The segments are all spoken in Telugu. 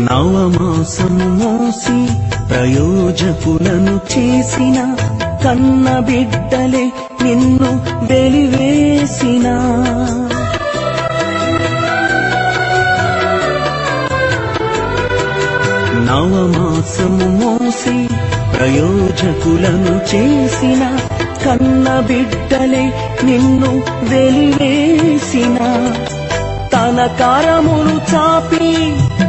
నవమాసము మోసి ప్రయోజకులను చేసిన కన్న బిడ్డలే నిన్ను వెలివేసిన నవమాసము మోసి ప్రయోజకులను చేసిన కన్న బిడ్డలే నిన్ను వెలివేసిన తన కరములు చాపి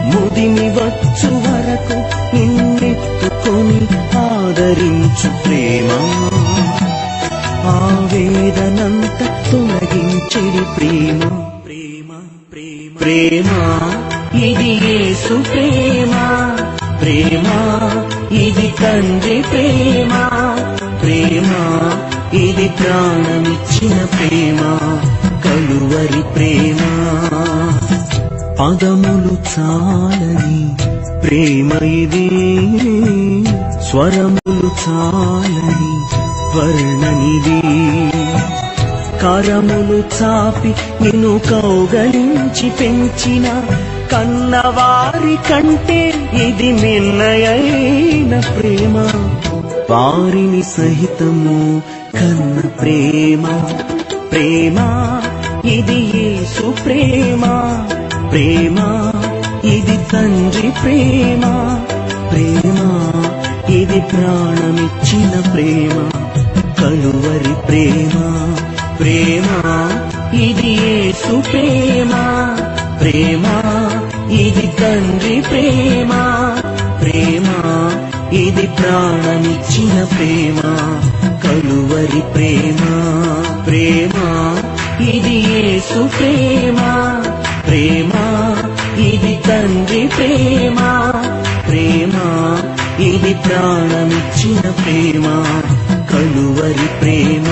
ముదిమి వచ్చు వరకు నిన్నెత్తుకొని ఆదరించు ప్రేమ ఆవేదనంత తొలగించెడి ప్రేమ ప్రేమ ప్రేమ ప్రేమ ఇది యేసు ప్రేమ ప్రేమ ఇది తండ్రి ప్రేమ ప్రేమ ఇది ప్రాణమిచ్చిన ప్రేమ కలువరి ప్రేమ పదములు చాలని ప్రేమ ఇది స్వరములు చాలని వర్ణనిది కరములు చాపి నిన్ను కౌగలించి పెంచిన కన్నవారి కంటే ఇది మిన్నయైన ప్రేమ వారిని సహితము కన్న ప్రేమ ప్రేమ ఇది యేసు ప్రేమ ప్రేమ ఇది తండ్రి ప్రేమ ప్రేమ ఇది ప్రాణమిచ్చిన ప్రేమ కలువరి ప్రేమ ప్రేమ ఇది యేసు ప్రేమ ప్రేమ ఇది తండ్రి ప్రేమ ప్రేమ ఇది ప్రాణమిచ్చిన ప్రేమ కలువరి ప్రేమ ప్రేమ ఇది యేసు ప్రేమ ప్రేమ ఇది తండ్రి ప్రేమ ప్రేమ ఇది ప్రాణమిచ్చిన ప్రేమ కలువరి ప్రేమ